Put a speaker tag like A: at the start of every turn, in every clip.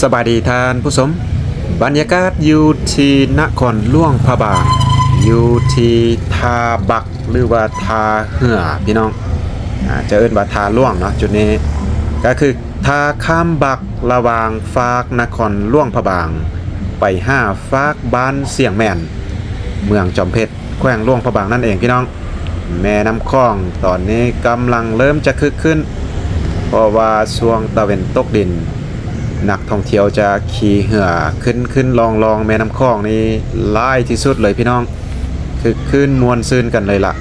A: สบายดีท่านผู้ชมบรรยากาศอยู่ที่นครหลวงพระบางอยู่ที่ทาบักหรือว่าทาเหือพี่น้องจะเอิ้นว่าทาหลวงเนาะจุดนี้ก็คือทาข้ามบักระหว่างฝากนครหลวงพระบางไปฝากบ้านเสียงแม่นเมืองจอมเพชรแขวงหลวงพระบางนั่นเองพี่น้องแม่น้ำคลองตอนนี้กำลังเริ่มจะคึกขึ้นเพราะว่าช่วงตะเวนตกดินนักท่องเที่ยวจะขี่เหือขึ้นลองแม่น้ำคลองนี่หลายที่สุดเลยพี่น้องคือขึ้นมวนซื่นกันเลยล่ะ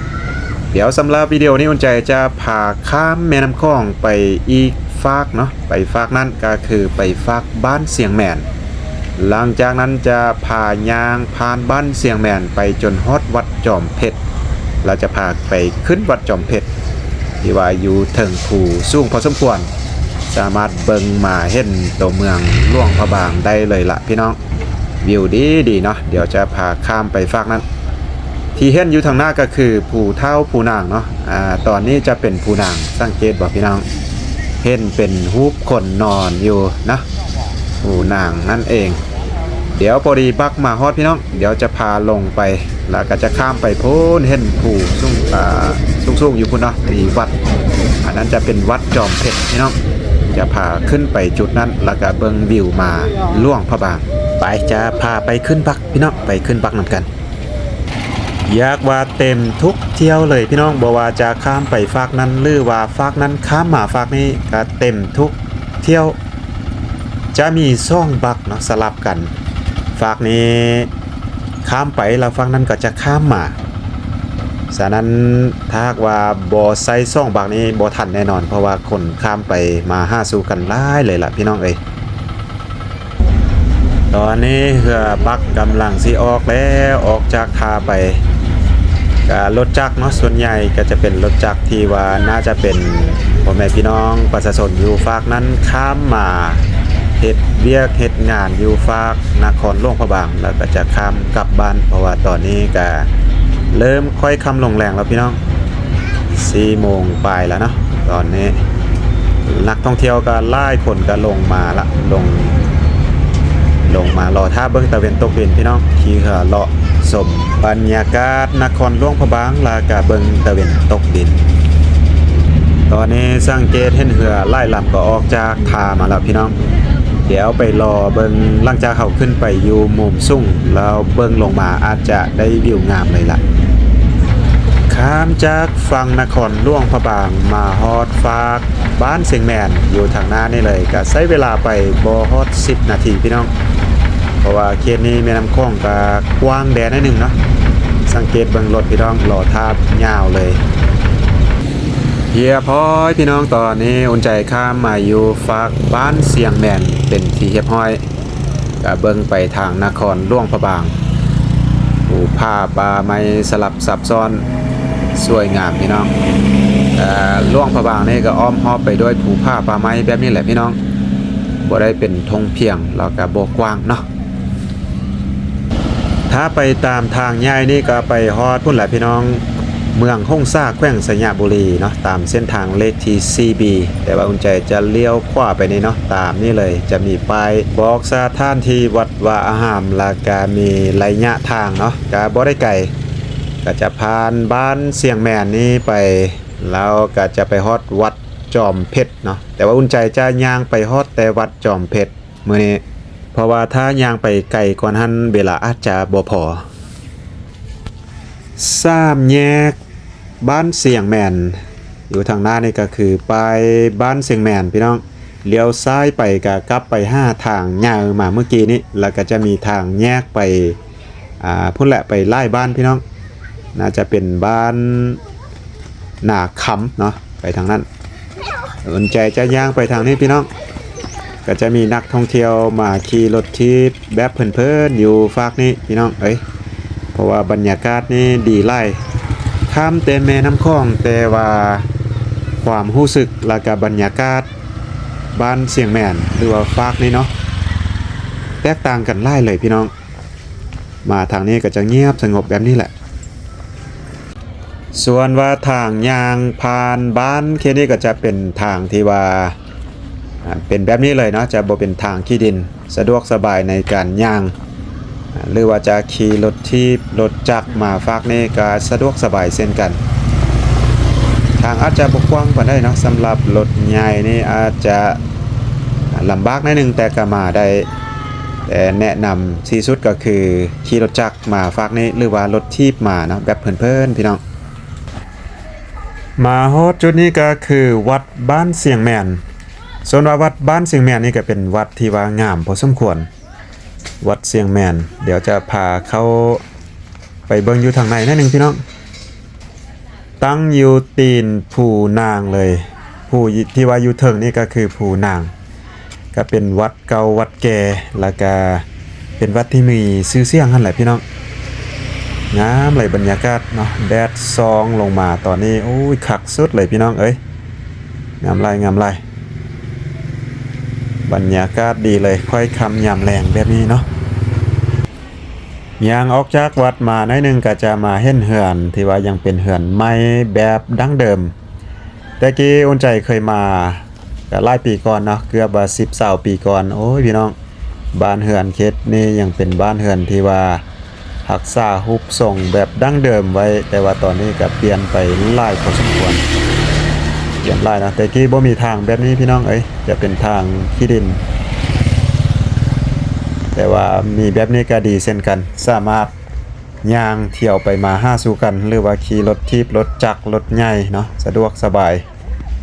A: เดี๋ยวสำหรับวิดีโอนี้อุ่นใจจะพาข้ามแม่น้ำคลองไปอีกฝากเนาะไปฝากนั้นก็คือไปฝากบ้านเสียงแมนหลังจากนั้นจะพายางผ่านบ้านเสียงแมนไปจนฮอดวัดจอมเพชรเราจะพาไปขึ้นวัดจอมเพชรที่ว่าอยู่ถึงภูสูงพอสมควรสามารถเบิ่งมาเห็นตัวเมืองหลวงพระบางได้เลยล่ะพี่น้องวิวดีเนาะเดี๋ยวจะพาข้ามไปฝากนั้นที่เห็นอยู่ทางหน้าก็คือภูเท่าภูนางเนาะตอนนี้จะเป็นภูนางสังเกตบอกพี่น้องเห็นเป็นรูปคนนอนอยู่นะภูนางนั่นเองเดี๋ยวพอดีบักมาฮอดพี่น้องเดี๋ยวจะพาลงไปแล้วก็จะข้ามไปโพ้นเห็นภูสูงอยู่พุ่นเนาะที่วัดอันนั้นจะเป็นวัดจอมเพชรพี่น้องจะพาขึ้นไปจุดนั้นแล้วก็เบิ่งวิวมาหลวงพระบางไปจะพาไปขึ้นบักพี่น้องไปขึ้นบักนำกันอยากว่าเต็มทุกเที่ยวเลยพี่น้องบอกว่าจะข้ามไปฝากนั้นหรือว่าฝากนั้นข้ามมาฝากนี้ก็เต็มทุกเที่ยวจะมีซ่องบักเนาะสลับกันฝากนี้ข้ามไปแล้วฝากนั้นก็จะข้ามมาฉะนั้นถ้าว่าบ่ใส่ซ่องบักนี้บ่ทันแน่นอนเพราะว่าคนข้ามไปมาหาสู่กันหลายเลยล่ะพี่น้องเอ้ยตอนนี้เรือบักกำลังสิออกแล้วออกจากท่าไปรถจักรเนาะส่วนใหญ่ก็จะเป็นรถจักรที่ว่าน่าจะเป็นพ่อแม่พี่น้องประชาชนอยู่ฝากนั้นข้ามมาเฮ็ดเวียกเฮ็ดงานอยู่ฝากนครหลวงพระบางแล้วก็จะข้ามกลับบ้านเพราะว่าตอนนี้ก็เริ่มค่อยค่ำลงแรงแล้วพี่น้อง4 โมงปลายแล้วเนาะตอนนี้นักท่องเที่ยวก็หลายคนก็ลงมาละลงมารอท่าเบิ้งตะเวนตกดินพี่น้องขี่เหือเลาะชมบรรยากาศนครหลวงพระบางแล้วก็เบิ้งตะเวนตกดินตอนนี้สังเกตเห็นเหือไล่ลำก็ออกจากท่ามาแล้วพี่น้องเดี๋ยวไปรอเบิ้งหลังจากเขาขึ้นไปอยู่มุมสูงแล้วเบิ้งลงมาอาจจะได้วิวงามเลยล่ะข้ามจากฝั่งนครหลวงพระบางมาฮอดฝากบ้านเสียงแมนอยู่ทางหน้านี่เลยก็ใช้เวลาไปบ่ฮอด10 นาทีพี่น้องเพราะว่าเขตนี้แม่น้ำคลองก็กว้างแดนนิดนึงเนาะสังเกตเบิ่งรถพี่น้องรอทาบยาวเลยเฮียพอยพี่น้องตอนนี้อุ่นใจข้ามมาอยู่ฝากบ้านเสียงแมนเป็นที่เรียบร้อยก็เบิ่งไปทางนครหลวงพระบางภูผาป่าไม้สลับซับซ้อนสวยงามพี่น้องหลวงพระบางนี่ก็อ้อมรอบไปด้วยภูผาป่าไม้แบบนี้แหละพี่น้องบ่ได้เป็นทงเพียงแล้วก็บ่กว้างเนาะถ้าไปตามทางใหญ่นี่ก็ไปฮอดพุ่นแหละพี่น้องเมืองฮ่องซ่าแขวงสยามบุรีเนาะตามเส้นทางเลขที่ CB แต่ว่าอุ่นใจจะเลี้ยวขวาไปนี่เนาะตามนี่เลยจะมีป้ายบอกสถานที่วัดวาอารามแล้วก็มีระยะทางเนาะก็บ่ได้ไกลก็จะผ่านบ้านเสียงแมนนี่ไปแล้วก็จะไปฮอดวัดจอมเพชรเนาะแต่ว่าอุ่นใจจะย่างไปฮอดแต่วัดจอมเพชรมื้อนี้เพราะว่าถ้าย่างไปไกลกว่านั้นเวลาอาจจะบ่พอ3 แยกบ้านเสียงแมนอยู่ทางหน้านี่ก็คือไปบ้านเสียงแมนพี่น้องเลี้ยวซ้ายไปก็กลับไป5 ทางยาวมาเมื่อกี้นี้แล้วก็จะมีทางแยกไปพุ่นแหละไปไล่บ้านพี่น้องน่าจะเป็นบ้านหนาคำเนาะไปทางนั้นสนใจจะย่างไปทางนี้พี่น้องก็จะมีนักท่องเที่ยวมาขี่รถทิพย์แบบเพลินๆอยู่ฝากนี้พี่น้องเพราะว่าบรรยากาศนี่ดีไล่ข้ามแต่แม่น้ำคลองแต่ว่าความรู้สึกและกับบรรยากาศบ้านเสียงแมนหรือว่าฝากนี่เนาะแตกต่างกันไล่เลยพี่น้องมาทางนี้ก็จะเงียบสงบแบบนี้แหละส่วนว่าทางยางผ่านบ้านเคนี้ก็จะเป็นทางที่ว่า เป็นแบบนี้เลยเนาะจะบ่เป็นทางขี้ดินสะดวกสบายในการย่างหรือว่าจะขี่รถที่รถจักรมาฝากนี่ก็สะดวกสบายเช่นกันทางอาจจะบ่กว้างปานใดเนาะสำหรับรถใหญ่นี่อาจจะลำบากหน่อยนึงแต่ก็มาได้แต่แนะนำที่สุดก็คือขี่รถจักรมาฝากนี่หรือว่ารถทีบมาเนาะแบบเพลินๆพี่น้องมาฮอดจุดนี้ก็คือวัดบ้านเสียงแมนส่วนว่าวัดบ้านเสียงแมนนี่ก็เป็นวัดที่ว่างามพอสมควรวัดเสียงแมนเดี๋ยวจะพาเข้าไปเบิ่งอยู่ทางในนิดนึงพี่น้องตั้งอยู่ตีนภูนางเลยภูที่ว่าอยู่เทิงนี่ก็คือภูนางก็เป็นวัดเก่าวัดแก่แล้วก็เป็นวัดที่มีชื่อเสียงหั่นแหละพี่น้องงามเลยบรรยากาศเนาะแดดซองลงมาตอนนี้โอ้ยคักสุดเลยพี่น้องเอ้ยงามไรบรรยากาศดีเลยค่อยคำยามแรงแบบนี้เนาะย่างออกจากวัดมาหน่อยนึงก็จะมาเห็นเหือนที่ว่ายังเป็นเหือนไม้แบบดั้งเดิมแต่กี้อุ่นใจเคยมาก็หลายปีก่อนเนาะเกือบว่า10-20ปีก่อนโอ้ยพี่น้องบ้านเหือนเขตนี่ยังเป็นบ้านเหือนที่ว่ารักษารูปทรงแบบดั้งเดิมไว้แต่ว่าตอนนี้ก็เปลี่ยนไปหลายพอสมควรเปลี่ยนหลายนะแต่กี้บ่มีทางแบบนี้พี่น้องเอ้ยจะเป็นทางขี้ดินแต่ว่ามีแบบนี้ก็ดีเช่นกันสามารถย่างเที่ยวไปมาหาสู่กันหรือว่าขี่รถทีบรถจักรรถใหญ่เนาะสะดวกสบาย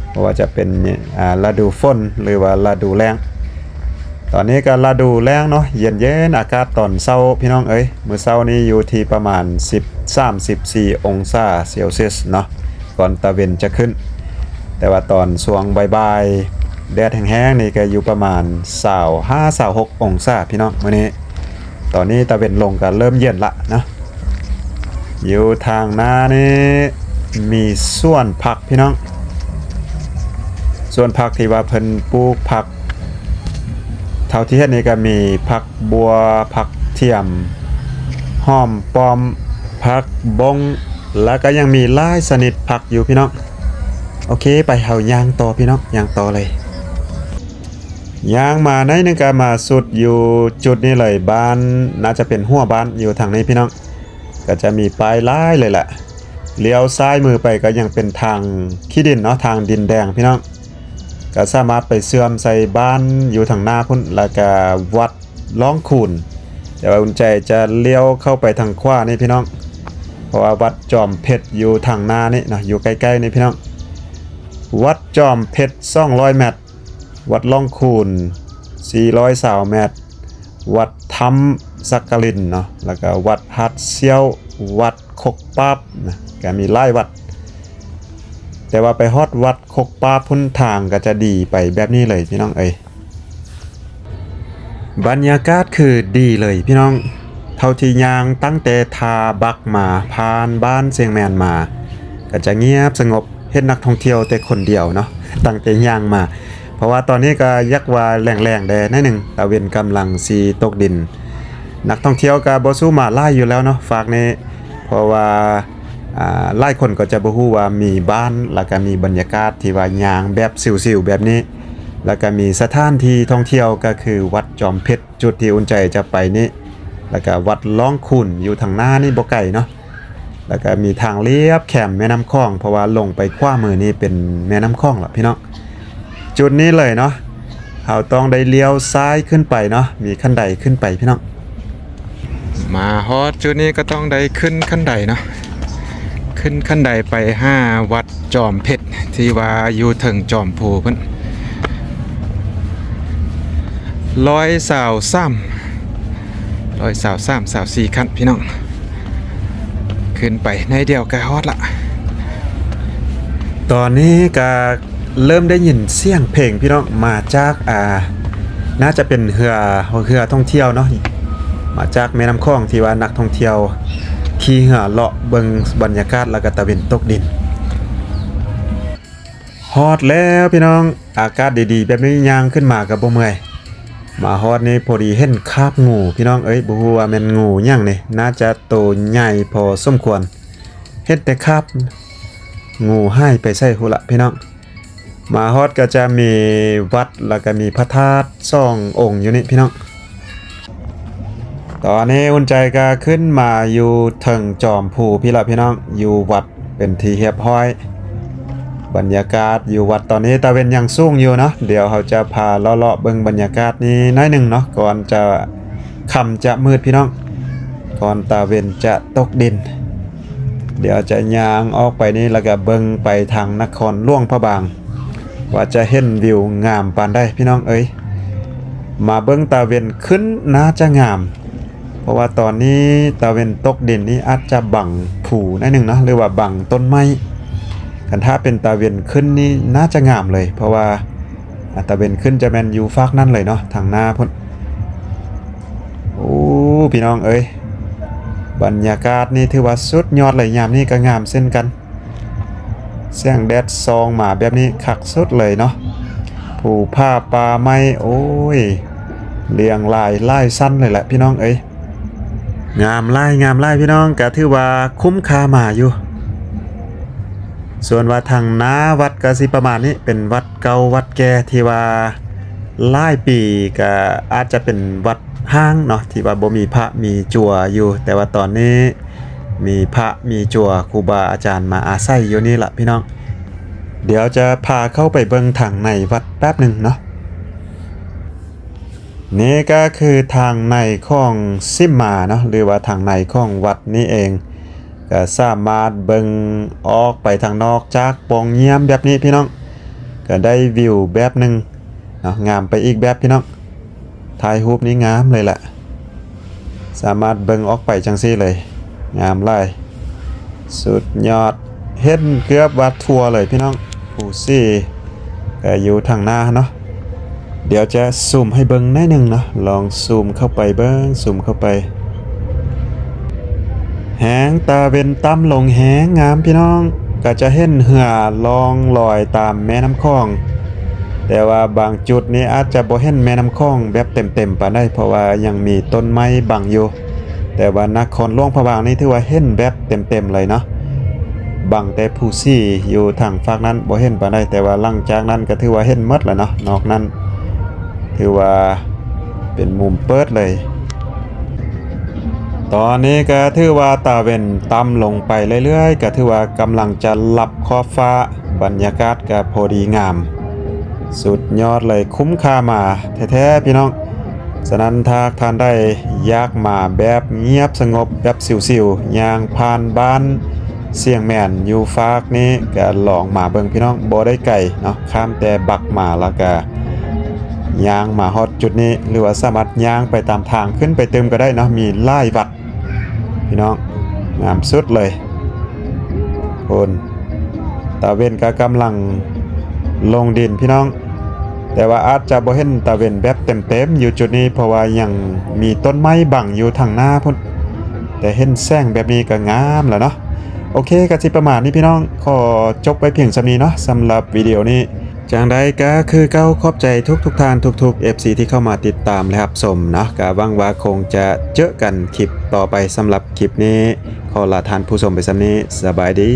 A: เพราะว่าจะเป็นฤดูฝนหรือว่าฤดูแล้งตอนนี้ก็ฤดูแล้งเนาะเย็นๆอากาศตอนเช้าพี่น้องเอ้ยมื้อเช้านี้อยู่ที่ประมาณ13-14องศาเซลเซียสเนาะก่อนตะเวนจะขึ้นแต่ว่าตอนช่วงบ่ายๆแดดแห้งๆนี่ก็อยู่ประมาณ25-26องศาพี่น้องมื้อนี้ตอนนี้ตะเวนลงก็เริ่มเย็นละนะอยู่ทางหน้านี่มีสวนผักพี่น้องสวนผักที่ว่าเพิ่นปลูกผักเท่าที่เห็นนี่ก็มีผักบัวผักเทียมหอมป้อมผักบงแล้วก็ยังมีหลายชนิดผักอยู่พี่น้องโอเคไปเฮาย่างต่อพี่น้องย่างต่อเลยย่างมาในนึงก็มาสุดอยู่จุดนี้เลยบ้านน่าจะเป็นหัวบ้านอยู่ทางนี้พี่น้องก็จะมีป้ายหลายเลยแหละเลี้ยวซ้ายมือไปก็ยังเป็นทางขี้ดินเนาะทางดินแดงพี่น้องก็สามารถไปเสื่อมใส่บ้านอยู่ทางหน้าพุ่นแล้วก็วัดล่องคูนแต่ว่าอุ่นใจจะเลี้ยวเข้าไปทางขวานี่พี่น้องเพราะว่าวัดจอมเพชรอยู่ทางหน้านี่นะอยู่ใกล้ๆนี่พี่น้องวัดจอมเพชร200 เมตรวัดล่องคูน420 เมตรวัดถ้ำสักกลินเนาะแล้วก็วัดฮัดเซียววัดคกปาบนะก็มีหลายวัดแต่ว่าไปฮอดวัดคกปาบพุ่นทางก็จะดีไปแบบนี้เลยพี่น้องเอ้ยบรรยากาศคือดีเลยพี่น้องเท่าที่ย่างตั้งแต่ทาบักมาผ่านบ้านเสียงแมนมาก็จะเงียบสงบเห็นนักท่องเที่ยวแต่คนเดียวเนาะตั้งแต่ย่างมาเพราะว่าตอนนี้ก็ยักว่าแรงๆแดดนิดนึงตะเวนกำลังสีตกดินนักท่องเที่ยวก็บ่สู้มาไล่อยู่แล้วเนาะฝากนี้เพราะว่าหลายคนก็จะบ่ฮู้ว่ามีบ้านแล้วก็มีบรรยากาศที่ว่าย่างแบบสิวๆแบบนี้แล้วก็มีสถานที่ท่องเที่ยวก็คือวัดจอมเพชรจุดที่อุ่นใจจะไปนี่แล้วก็วัดล่องขุ่นอยู่ทางหน้านี่บ่ไกลเนาะแล้วก็มีทางเลียบแคมแม่น้ำคลองเพราะว่าลงไปขวามือนี่เป็นแม่น้ำคลองล่ะพี่น้องจุดนี้เลยเนาะเราต้องได้เลี้ยวซ้ายขึ้นไปเนาะมีขั้นใดขึ้นไปพี่น้องมาฮอดจุดนี้ก็ต้องได้ขึ้นขั้นใดเนาะขึ้นขั้นใดไป5วัดจอมเพชรที่ว่าอยู่ถึงจอมภูเพิ่น123 ขั้นพี่น้องขึ้นไปในเดียวก็ฮอดละตอนนี้ก็เริ่มได้ยินเสียงเพลงพี่น้องมาจากน่าจะเป็นเรือท่องเที่ยวเนาะมาจากแม่น้ำคลองที่ว่านักท่องเที่ยวขี่เรือเลาะเบิ่งบรรยากาศแล้วก็ตะเวนตกดินฮอดแล้วพี่น้องอากาศดีๆแบบนี้ย่างขึ้นมาก็บ่เมื่อยมาฮอดนี่พอดีเห็นคราบงูพี่น้องเอ้ยบ่ฮู้ว่าแม่นงูหยังนี่น่าจะโตใหญ่พอสมควรเห็นแต่คราบงูหายไปใส่หูละพี่น้อง มาฮอดก็จะมีวัดแล้วก็มีพระธาตุ2องค์อยู่นี่พี่น้องตอนนี้อุ่นใจก็ขึ้นมาอยู่ถึงจอมภูพี่ละพี่น้องอยู่วัดเป็นที่เรียบร้อยบรรยากาศอยู่วัดตอนนี้ตะเวนยังสูงอยู่เนาะเดี๋ยวเขาจะพาเลาะๆเบิ่งบรรยากาศนี้น้อยหนึ่งเนาะก่อนจะค่ำจะมืดพี่น้องก่อนตะเวนจะตกดินเดี๋ยวจะย่างออกไปนี่แล้วก็เบิ่งไปทางนครหลวงพระบางว่าจะเห็นวิวงามปานใดพี่น้องเอ้ยมาเบิ่งตะเวนขึ้นน่าจะงามเพราะว่าตอนนี้ตะเวนตกดินนี้อาจจะบังผูนิดนึงเนาะหรือว่าบังต้นไม้กันถ้าเป็นตะเวนขึ้นนี่น่าจะงามเลยเพราะว่าตะเวนขึ้นจะแม่นอยู่ฟากนั่นเลยเนาะทางหน้าพุ่นโอ้พี่น้องเอ้ยบรรยากาศนี่ถือว่าสุดยอดเลยยามนี้ก็งามเช่นกันแสงแดดซองมาแบบนี้คักสุดเลยเนาะผูผ้าป่าไม้โอ้ยเรียงลายไล่สั้นเลยแหละพี่น้องเอ้ยงามไล่พี่น้องก็ถือว่าคุ้มค่ามาอยู่ส่วนว่าทางหน้าวัดก็สิประมาณนี้เป็นวัดเก่าวัดแก่ที่ว่าหลายปีก็อาจจะเป็นวัดห้างเนาะที่ว่าบ่มีพระมีจั่วอยู่แต่ว่าตอนนี้มีพระมีจั่วครูบาอาจารย์มาอาศัยอยู่นี่ล่ะพี่น้องเดี๋ยวจะพาเข้าไปเบิ่งทางในวัดแป๊บหนึ่งเนาะนี่ก็คือทางในของซิมมาเนาะหรือว่าทางในของวัดนี่เองก็สามารถเบิ่งออกไปทางนอกจากปองเยี่ยมแบบนี้พี่น้องก็ได้วิวแบบหนึ่งเนาะงามไปอีกแบบพี่น้องถ่ายรูปนี้งามเลยแหละสามารถเบิ่งออกไปจังซี่เลยงามหลายสุดยอดเห็นเกือบวัดทัวร์เลยพี่น้องผู้ซี่ก็อยู่ทางหน้าเนาะเดี๋ยวจะซูมให้เบิ่งหน่อยหนึ่งเนาะลองซูมเข้าไปเบิ่งซูมเข้าไปแหงตาเวนต่ำลงแหงงามพี่น้องก็จะเห็นเหือลองลอยตามแม่น้ำคลองแต่ว่าบางจุดนี้อาจจะบ่เห็นแม่น้ำคลองแบบเต็มๆปานใดเพราะว่ายังมีต้นไม้บังอยู่แต่ว่านครหลวงพระบางนี่ถือว่าเห็นแบบเต็มๆเลยเนาะบังแต่ผู้ซี่อยู่ทางฝั่งนั้นบ่เห็นปานใดแต่ว่าหลังจากนั้นก็ถือว่าเห็นหมดแล้วเนาะนอกนั้นถือว่าเป็นมุมเปิดเลยตอนนี้ก็ถือว่าตาเวนต่ำลงไปเรื่อยๆก็ถือว่ากำลังจะหลับขอบฟ้าบรรยากาศก็พอดีงามสุดยอดเลยคุ้มค่ามาแท้ๆพี่น้องฉะนั้นถ้าท่านได้อยากมาแบบเงียบสงบแบบสิวๆย่างผ่านบ้านเสียงแม่นอยู่ฝากนี้ก็ลองมาเบิ่งพี่น้องบ่ได้ไกลเนาะข้ามแต่บักมาแล้วก็ย่างมาฮอดจุดนี้หรือว่าสามารถย่างไปตามทางขึ้นไปเติมก็ได้เนาะมีหลายวัดพี่น้องงามสุดเลยคนตาเวนก็กำลังลงดินพี่น้องแต่ว่าอาจจะบ่เห็นตาเวนแบบเต็มๆอยู่จุดนี้เพราะว่ายังมีต้นไม้บังอยู่ทางหน้าพุ่นแต่เห็นแสงแบบนี้ก็งามแล้วเนาะโอเคก็สิประมาณนี้พี่น้องขอจบไว้เพียงส่ำนี้เนาะสำหรับวิดีโอนี้จังใดก็คือเก้าขอบใจทุกท่านทุกๆ FC ที่เข้ามาติดตามและรับชมเนาะก็หวังว่าคงจะเจอกันคลิปต่อไปสำหรับคลิปนี้ขอลาท่านผู้ชมไปส่ำนี้สบายดี